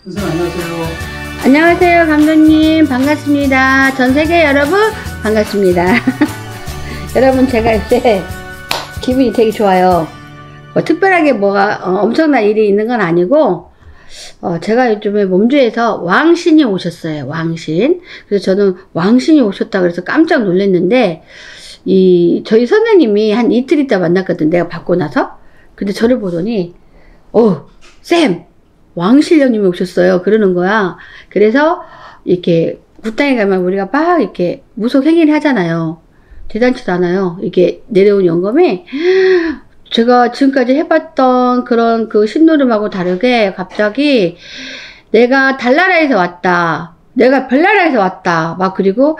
선생님 안녕하세요. 안녕하세요 감독님 반갑습니다. 전세계 여러분 반갑습니다. 여러분 제가 이제 기분이 되게 좋아요. 뭐 특별하게 뭐가 엄청난 일이 있는 건 아니고 제가 요즘에 몸주에서 왕신이 오셨어요. 왕신. 그래서 저는 왕신이 오셨다 그래서 깜짝 놀랐는데 저희 선생님이 한 이틀 있다 만났거든 내가 받고 나서. 근데 저를 보더니 쌤 왕신령님이 오셨어요 그러는 거야. 그래서 이렇게 굿당에 가면 우리가 막 이렇게 무속 행위를 하잖아요. 대단치도 않아요. 이게 내려온 영감이 제가 지금까지 해봤던 그런 그 신노름하고 다르게 갑자기 내가 달나라에서 왔다. 내가 별나라에서 왔다. 막 그리고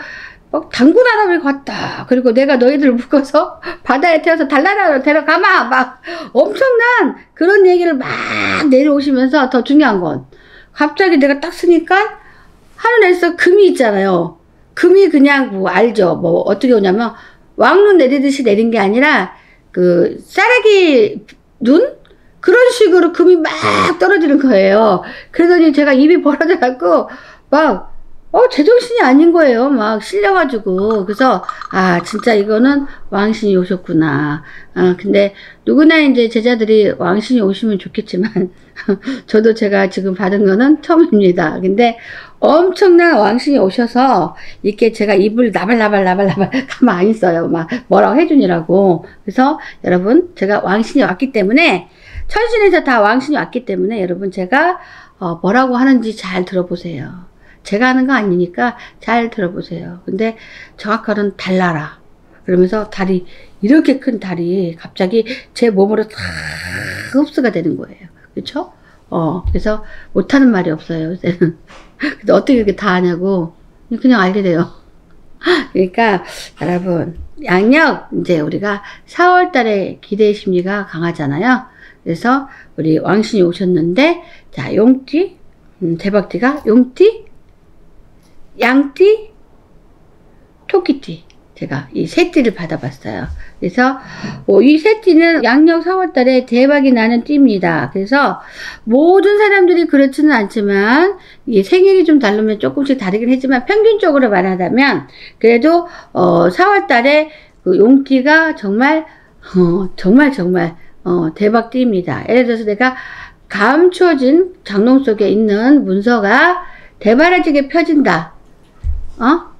막 당군하다고 왔다. 그리고 내가 너희들을 묶어서 바다에 태워서 달나라로 데려가마. 막 엄청난 그런 얘기를 막 내려오시면서 더 중요한 건 갑자기 내가 딱 쓰니까 하늘에서 금이 있잖아요. 금이 그냥 뭐 알죠. 뭐 어떻게 오냐면 왕눈 내리듯이 내린 게 아니라 그 쌀아기 눈? 그런 식으로 금이 막 떨어지는 거예요. 그러더니 제가 입이 벌어져 갖고 막 제정신이 아닌 거예요. 막 실려가지고. 그래서, 진짜 이거는 왕신이 오셨구나. 근데 누구나 이제 제자들이 왕신이 오시면 좋겠지만, 저도 제가 지금 받은 거는 처음입니다. 근데 엄청난 왕신이 오셔서, 이렇게 제가 입을 나발나발 가만 안 있어요. 막 뭐라고 해주니라고. 그래서 여러분, 제가 왕신이 왔기 때문에, 천신에서 다 왕신이 왔기 때문에 여러분 제가 뭐라고 하는지 잘 들어보세요. 제가 하는 거 아니니까 잘 들어보세요. 근데 정확하는 달나라. 그러면서 다리, 이렇게 큰 다리 갑자기 제 몸으로 다 흡수가 되는 거예요. 그쵸? 그래서 못하는 말이 없어요. 요새는. 근데 어떻게 이렇게 다 하냐고. 그냥 알게 돼요. 그러니까 여러분, 양력 이제 우리가 4월 달에 기대의 심리가 강하잖아요. 그래서 우리 왕신이 오셨는데, 자, 용띠, 대박띠가 용띠, 양띠, 토끼띠. 제가 이 세 띠를 받아봤어요. 그래서 이 세 띠는 양력 4월달에 대박이 나는 띠입니다. 그래서 모든 사람들이 그렇지는 않지만 이 생일이 좀 다르면 조금씩 다르긴 하지만 평균적으로 말하자면 그래도 4월달에 그 용띠가 정말 대박 띠입니다. 예를 들어서 내가 감춰진 장롱 속에 있는 문서가 대바라지게 펴진다.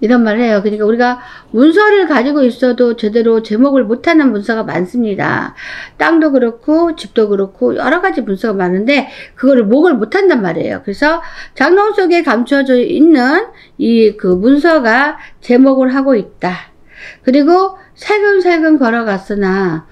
이런 말을 해요. 그러니까 우리가 문서를 가지고 있어도 제대로 제목을 못하는 문서가 많습니다. 땅도 그렇고 집도 그렇고 여러 가지 문서가 많은데 그거를 목을 못한단 말이에요. 그래서 장롱 속에 감춰져 있는 그 문서가 제목을 하고 있다. 그리고 살금살금 걸어갔으나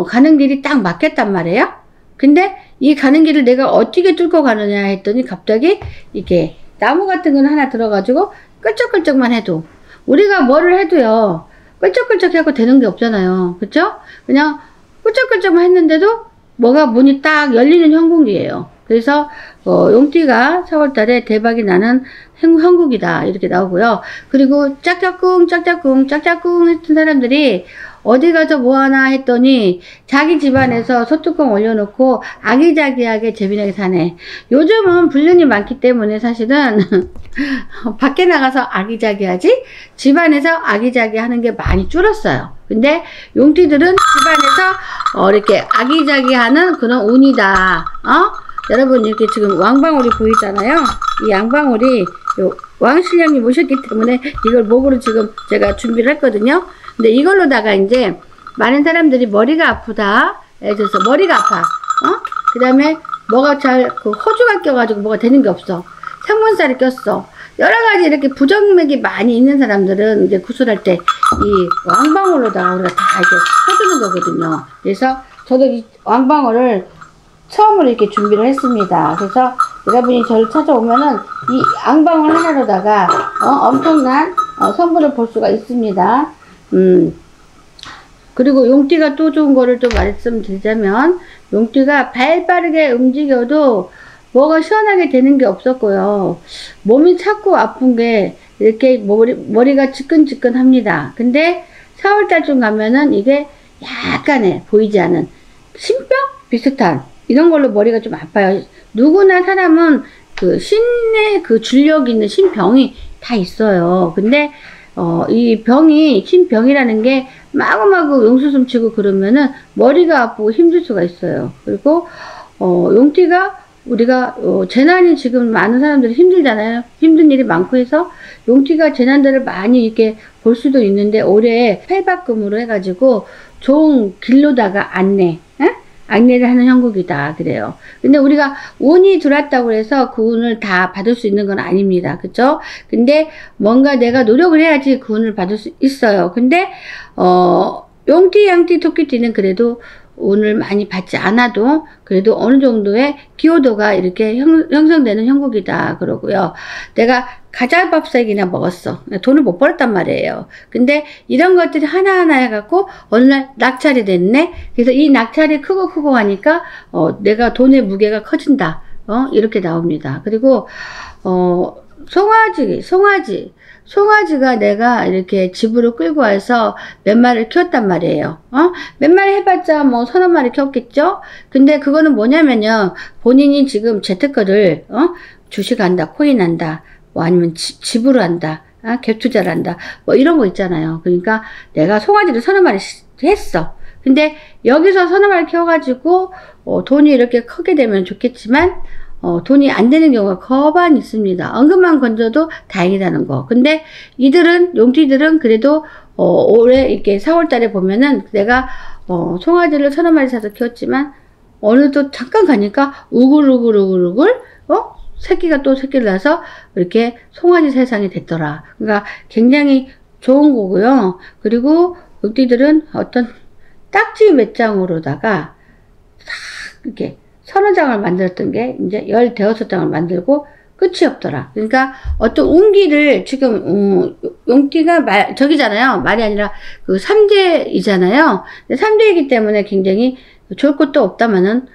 가는 길이 딱 막혔단 말이에요. 근데 이 가는 길을 내가 어떻게 뚫고 가느냐 했더니 갑자기 이게 나무 같은 건 하나 들어가지고 끌적끌적만 해도 우리가 뭐를 해도요 끌적끌적 하고 되는 게 없잖아요. 그쵸? 그냥 끌적끌적만 했는데도 뭐가 문이 딱 열리는 형국이에요. 그래서 용띠가 4월달에 대박이 나는 형국이다 이렇게 나오고요. 그리고 짝짝꿍 했던 사람들이 어디 가서 뭐하나 했더니 자기 집안에서 소뚜껑 올려놓고 아기자기하게 재미나게 사네. 요즘은 불륜이 많기 때문에 사실은 밖에 나가서 아기자기하지 집안에서 아기자기 하는 게 많이 줄었어요. 근데 용띠들은 집안에서 이렇게 아기자기 하는 그런 운이다. 여러분 이렇게 지금 왕방울이 보이잖아요. 이 양방울이 왕신령님 오셨기 때문에 이걸 목으로 지금 제가 준비를 했거든요. 근데 이걸로다가 이제 많은 사람들이 머리가 아프다. 예를 들어서 머리가 아파. 그 다음에 뭐가 호주가 껴가지고 뭐가 되는 게 없어. 생문살이 꼈어. 여러 가지 이렇게 부정맥이 많이 있는 사람들은 이제 구슬할 때 이 왕방울로다가 우리가 다 이렇게 해주는 거거든요. 그래서 저도 이 왕방울을 처음으로 이렇게 준비를 했습니다. 그래서 여러분이 저를 찾아오면은 이 양방울 하나로다가 엄청난 성분을 볼 수가 있습니다. 그리고 용띠가 또 좋은 거를 또 말씀드리자면 용띠가 발 빠르게 움직여도 뭐가 시원하게 되는 게 없었고요. 몸이 자꾸 아픈 게 이렇게 머리가 지끈지끈합니다. 근데 4월달쯤 가면은 이게 약간의 보이지 않은 신병 비슷한 이런 걸로 머리가 좀 아파요. 누구나 사람은 그 신의 그 줄력 있는 신병이 다 있어요. 근데 이 병이 신병이라는 게 마구마구 용수숨 치고 그러면은 머리가 아프고 힘들 수가 있어요. 그리고 용띠가 우리가 재난이 지금 많은 사람들이 힘들잖아요. 힘든 일이 많고 해서 용띠가 재난들을 많이 이렇게 볼 수도 있는데 올해 팔박금으로 해가지고 좋은 길로다가 안내를 하는 형국이다 그래요. 근데 우리가 운이 들어왔다고 해서 그 운을 다 받을 수 있는 건 아닙니다. 그쵸? 근데 뭔가 내가 노력을 해야지 그 운을 받을 수 있어요. 근데 용띠, 양띠, 토끼띠는 그래도 운을 많이 받지 않아도 그래도 어느 정도의 기여도가 이렇게 형성되는 형국이다 그러고요. 내가 가자밥색이나 먹었어. 돈을 못 벌었단 말이에요. 근데 이런 것들이 하나하나 해갖고 어느 날 낙찰이 됐네. 그래서 이 낙찰이 크고 하니까 내가 돈의 무게가 커진다. 이렇게 나옵니다. 그리고 송아지가 내가 이렇게 집으로 끌고 와서 몇 마리를 키웠단 말이에요. 몇 마리 해봤자 뭐 서너 마리 키웠겠죠? 근데 그거는 뭐냐면요. 본인이 지금 재테크를, 주식한다, 코인한다, 뭐 아니면 집으로 한다, 갭 투자를 한다, 뭐 이런 거 있잖아요. 그러니까 내가 송아지를 서너 마리 했어. 근데 여기서 서너 마리 키워가지고, 돈이 이렇게 크게 되면 좋겠지만, 돈이 안 되는 경우가 거반 있습니다. 언급만 건져도 다행이라는 거. 근데 용띠들은 그래도, 올해 이렇게 4월 달에 보면은 내가, 송아지를 서너 마리 사서 키웠지만, 어느 또 잠깐 가니까 우글우글, 새끼가 또 새끼를 낳아서 이렇게 송아지 세상이 됐더라. 그러니까 굉장히 좋은 거고요. 그리고 용띠들은 어떤 딱지 몇 장으로다가 딱 이렇게 서너 장을 만들었던 게 이제 15장을 만들고 끝이 없더라. 그러니까 어떤 운기를 지금 용띠가 저기잖아요. 말이 아니라 그 3대이잖아요. 3대이기 때문에 굉장히 좋을 것도 없다마는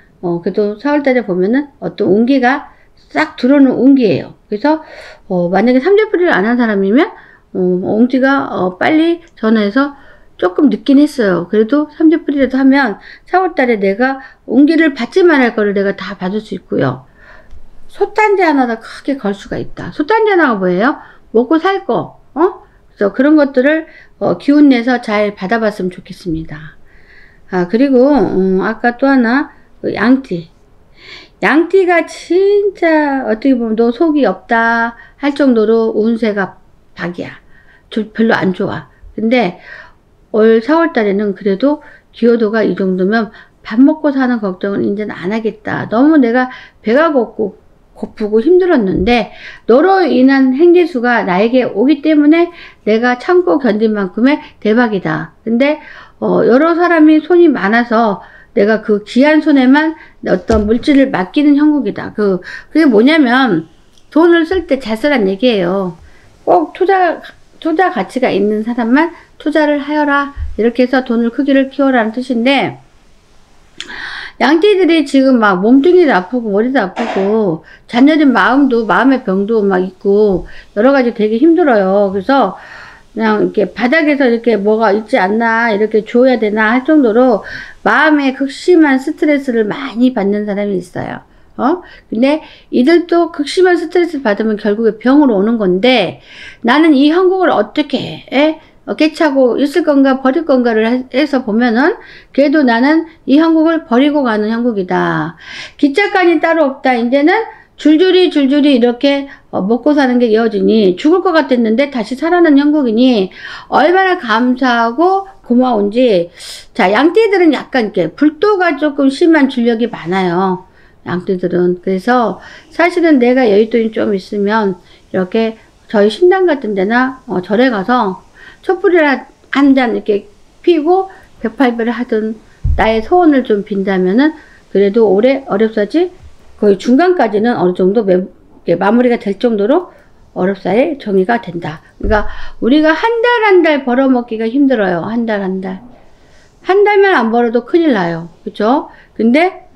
그래도 4월달에 보면은 어떤 운기가 싹 들어오는 운기예요. 그래서 만약에 3대 뿌리를 안 한 사람이면 용띠가 빨리 전화해서 조금 늦긴 했어요. 그래도 3대 뿌리라도 하면 4월달에 내가 운기를 받지만 할 거를 내가 다 받을 수 있고요. 솥단지 하나가 크게 걸 수가 있다. 솥단지 하나가 뭐예요? 먹고 살 거. 그래서 그런 것들을 기운 내서 잘 받아봤으면 좋겠습니다. 그리고 아까 또 하나 양띠. 양띠가 진짜 어떻게 보면 너 속이 없다 할 정도로 운세가 박이야. 별로 안 좋아. 근데 올 4월 달에는 그래도 기여도가 이 정도면 밥 먹고 사는 걱정은 이제는 안 하겠다. 너무 내가 배가 고프고 힘들었는데 너로 인한 행재수가 나에게 오기 때문에 내가 참고 견딘 만큼의 대박이다. 근데 여러 사람이 손이 많아서 내가 그 귀한 손에만 어떤 물질을 맡기는 형국이다. 그게 뭐냐면 돈을 쓸 때 잘 쓰란 얘기예요. 꼭 투자 가치가 있는 사람만 투자를 하여라. 이렇게 해서 돈을 크기를 키워라는 뜻인데 양띠들이 지금 막 몸뚱이도 아프고 머리도 아프고 자녀진 마음의 병도 막 있고 여러 가지 되게 힘들어요. 그래서 그냥 이렇게 바닥에서 이렇게 뭐가 있지 않나 이렇게 줘야 되나 할 정도로 마음에 극심한 스트레스를 많이 받는 사람이 있어요. 근데 이들도 극심한 스트레스를 받으면 결국에 병으로 오는 건데 나는 이 형국을 어떻게 깨차고 있을 건가 버릴 건가를 해서 보면은 그래도 나는 이 형국을 버리고 가는 형국이다. 기짝간이 따로 없다. 이제는 줄줄이 이렇게 먹고 사는 게 이어지니 죽을 것 같았는데 다시 살아난 형국이니 얼마나 감사하고 고마운지. 자, 양띠들은 약간 이렇게 불도가 조금 심한 줄력이 많아요. 양띠들은. 그래서 사실은 내가 여윳돈이 좀 있으면 이렇게 저희 신당 같은 데나 절에 가서 촛불을 한 잔 이렇게 피고 108배를 하든 나의 소원을 좀 빈다면은 그래도 올해 어렵사지 거의 중간까지는 어느 정도 마무리가 될 정도로 어렵사에 정리가 된다. 그러니까 우리가 한 달 벌어먹기가 힘들어요. 한 달. 한 달만 안 벌어도 큰일 나요. 그쵸? 근데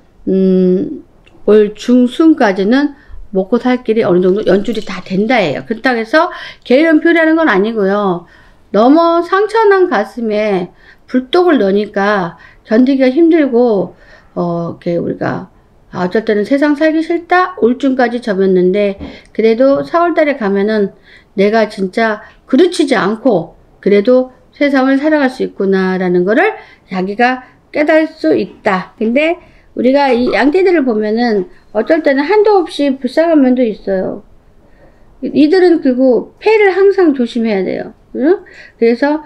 올 중순까지는 먹고 살 길이 어느 정도 연줄이 다 된다예요. 그렇다고 해서 게으름표라는 건 아니고요. 너무 상처난 가슴에 불독을 넣으니까 견디기가 힘들고 이렇게 우리가 어쩔 때는 세상 살기 싫다 우울증까지 접었는데 그래도 4월달에 가면은 내가 진짜 그르치지 않고 그래도 세상을 살아갈 수 있구나 라는 거를 자기가 깨달을 수 있다. 근데 우리가 이 양띠들을 보면은 어쩔 때는 한도 없이 불쌍한 면도 있어요. 이들은 그리고 폐를 항상 조심해야 돼요. 응? 그래서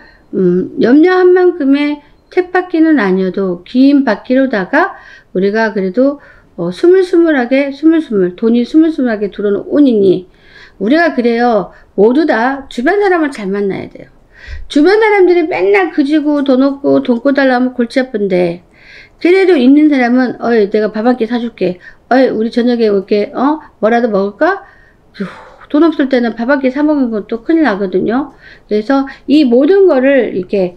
염려한 만큼의 쳇바퀴는 아니어도 긴 바퀴로다가 우리가 그래도 스물스물하게 돈이 스물스물하게 들어오는 운이니 우리가 그래요. 모두 다 주변 사람을 잘 만나야 돼요. 주변 사람들이 맨날 그지고 돈 없고 돈 꿔달라면 골치 아픈데 그래도 있는 사람은 어이 내가 밥 한 끼 사줄게. 어이 우리 저녁에 이렇게 뭐라도 먹을까? 돈 없을 때는 밥 한 끼 사 먹는 것도 큰일 나거든요. 그래서 이 모든 거를 이렇게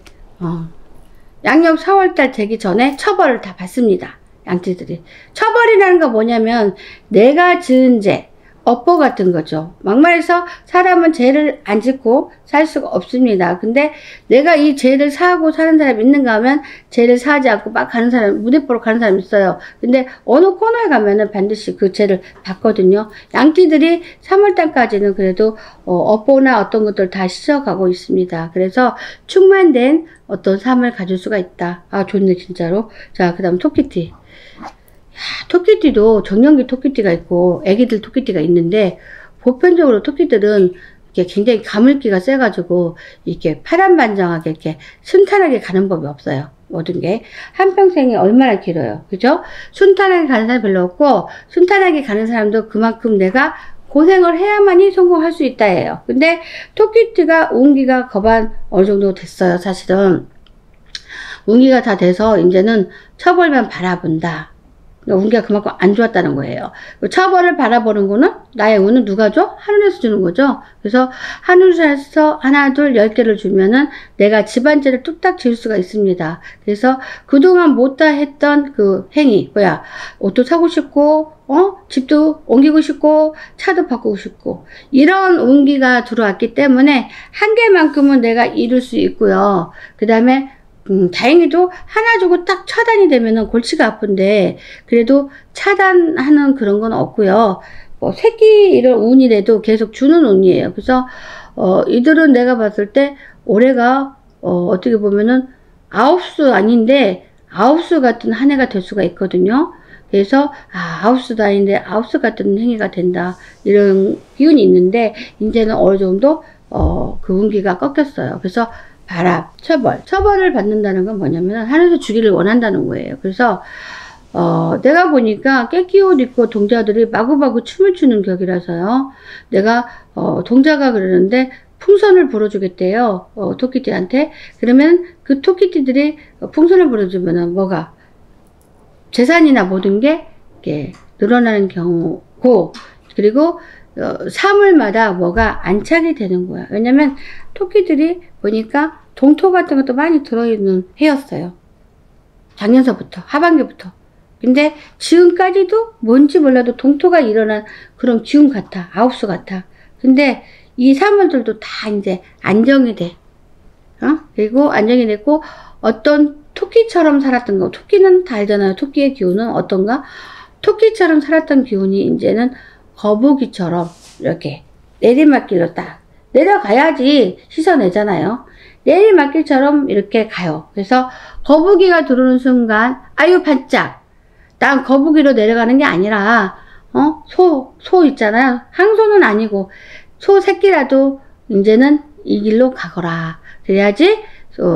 양력 4월달 되기 전에 처벌을 다 받습니다. 양띠들이. 처벌이라는 거 뭐냐면 내가 지은 죄 업보 같은 거죠. 막말해서 사람은 죄를 안 짓고 살 수가 없습니다. 근데 내가 이 죄를 사하고 사는 사람이 있는가 하면 죄를 사하지 않고 막 가는 사람, 무대뽀로 가는 사람이 있어요. 근데 어느 코너에 가면은 반드시 그 죄를 받거든요. 양띠들이 3월달까지는 그래도 업보나 어떤 것들 다 씻어가고 있습니다. 그래서 충만된 어떤 삶을 가질 수가 있다. 아 좋네 진짜로. 자 그 다음 토끼띠. 토끼띠도 정년기 토끼띠가 있고 애기들 토끼띠가 있는데 보편적으로 토끼들은 이렇게 굉장히 가물기가 세가지고 이렇게 파란반장하게 이렇게 순탄하게 가는 법이 없어요. 모든 게 한평생이 얼마나 길어요. 그죠? 순탄하게 가는 사람이 별로 없고 순탄하게 가는 사람도 그만큼 내가 고생을 해야만이 성공할 수 있다 해요. 근데 토끼띠가 운기가 거반 어느 정도 됐어요. 사실은 운기가 다 돼서 이제는 처벌만 바라본다. 운기가 그만큼 안 좋았다는 거예요. 처벌을 바라보는 거는 나의 운은 누가 줘? 하늘에서 주는 거죠. 그래서 하늘에서 하나 둘 10개를 주면은 내가 집안죄를 뚝딱 지을 수가 있습니다. 그래서 그동안 못다 했던 그 행위 뭐야 옷도 사고 싶고 집도 옮기고 싶고 차도 바꾸고 싶고 이런 운기가 들어왔기 때문에 한계만큼은 내가 이룰 수 있고요. 그 다음에 다행히도 하나 주고 딱 차단이 되면은 골치가 아픈데 그래도 차단하는 그런 건 없고요. 뭐 새끼 이런 운이라도 계속 주는 운이에요. 그래서 이들은 내가 봤을 때 올해가 어떻게 보면은 아홉수 아닌데 아홉수 같은 한 해가 될 수가 있거든요. 그래서 아홉수도 아닌데 아홉수 같은 행위가 된다 이런 기운이 있는데 이제는 어느 정도 그 운기가 꺾였어요. 그래서 바람, 처벌을 받는다는 건 뭐냐면 하늘에서 주기를 원한다는 거예요. 그래서 내가 보니까 깨끼 옷 입고 동자들이 마구마구 춤을 추는 격이라서요. 내가 동자가 그러는데 풍선을 불어주겠대요. 토끼띠한테. 그러면 그 토끼띠들이 풍선을 불어주면은 뭐가 재산이나 모든 게 이렇게 늘어나는 경우고 그리고 사물마다 뭐가 안착이 되는 거야. 왜냐면 토끼들이 보니까 동토 같은 것도 많이 들어있는 해였어요. 작년서부터 하반기부터. 근데 지금까지도 뭔지 몰라도 동토가 일어난 그런 기운 같아. 아홉수 같아. 근데 이 사물들도 다 이제 안정이 돼. 그리고 안정이 됐고 어떤 토끼처럼 살았던 거. 토끼는 다 알잖아요. 토끼의 기운은 어떤가? 토끼처럼 살았던 기운이 이제는 거북이처럼 이렇게 내리막길로 딱 내려가야지 씻어내잖아요. 내리막길처럼 이렇게 가요. 그래서 거북이가 들어오는 순간 아유 반짝 난 거북이로 내려가는 게 아니라 소 있잖아요. 항소는 아니고 소 새끼라도 이제는 이 길로 가거라. 그래야지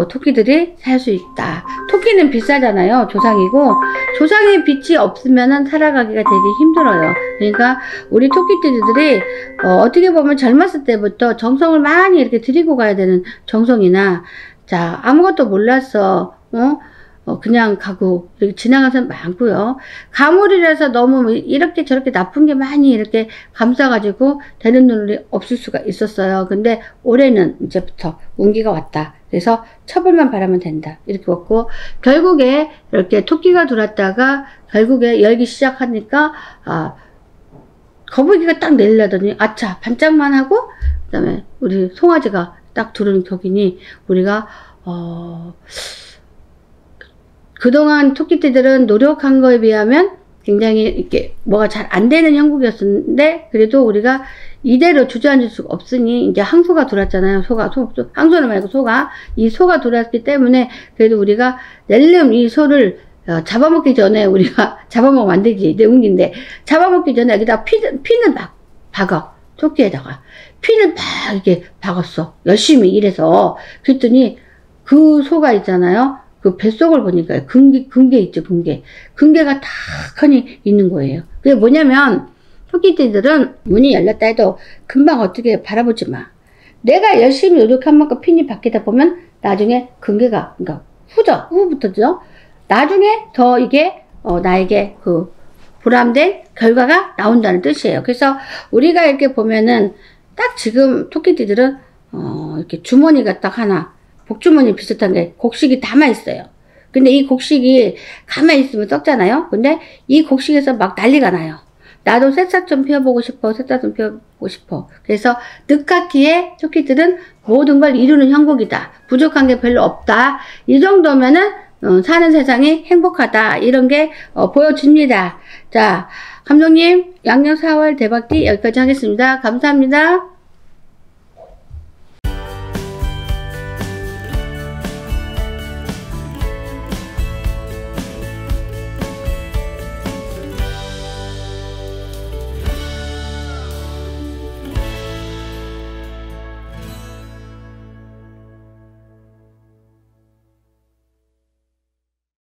토끼들이 살 수 있다. 토끼는 비싸잖아요. 조상이고 조상의 빛이 없으면 살아가기가 되게 힘들어요. 그러니까 우리 토끼띠들이 어떻게 보면 젊었을 때부터 정성을 많이 이렇게 들이고 가야 되는 정성이나 자 아무것도 몰랐어. 그냥 가고 이렇게 지나가는 사람 많고요. 가물이라서 너무 이렇게 저렇게 나쁜 게 많이 이렇게 감싸가지고 되는 눈이 없을 수가 있었어요. 근데 올해는 이제부터 운기가 왔다. 그래서 처벌만 바라면 된다. 이렇게 왔고 결국에 이렇게 토끼가 들어왔다가 결국에 열기 시작하니까 거북이가 딱 내리려더니 아차 반짝만 하고 그 다음에 우리 송아지가 딱 들어오는 격이니 우리가 그동안 토끼띠들은 노력한 거에 비하면 굉장히 이렇게 뭐가 잘 안 되는 형국이었는데 그래도 우리가 이대로 주저앉을 수가 없으니 이제 항소가 들어왔잖아요. 항소는 말고 소가. 이 소가 들어왔기 때문에 그래도 우리가 낼름 이 소를 잡아먹기 전에 우리가 잡아먹으면 안 되지. 내 운기인데 잡아먹기 전에 여기다 핀을 막 박아. 토끼에다가 핀을 막 이렇게 박았어. 열심히 일해서. 그랬더니 그 소가 있잖아요. 그 뱃속을 보니까 근개 있죠, 근개. 근개가 탁하니 있는 거예요. 그게 뭐냐면 토끼띠들은 문이 열렸다 해도 금방 어떻게 바라보지 마. 내가 열심히 노력한 만큼 핀이 바뀌다 보면 나중에 근개가 그러니까 후부터죠. 나중에 더 이게 나에게 그 보람된 결과가 나온다는 뜻이에요. 그래서 우리가 이렇게 보면은 딱 지금 토끼띠들은 이렇게 주머니가 딱 하나 복주머니 비슷한 게 곡식이 담아 있어요. 근데 이 곡식이 가만히 있으면 썩잖아요. 근데 이 곡식에서 막 난리가 나요. 나도 새싹 좀 피워보고 싶어. 새싹 좀 피워보고 싶어. 그래서 늦깎이에 토끼들은 모든 걸 이루는 형국이다. 부족한 게 별로 없다. 이 정도면은 사는 세상이 행복하다. 이런 게 보여집니다. 자, 감독님 양력 4월 대박띠 여기까지 하겠습니다. 감사합니다.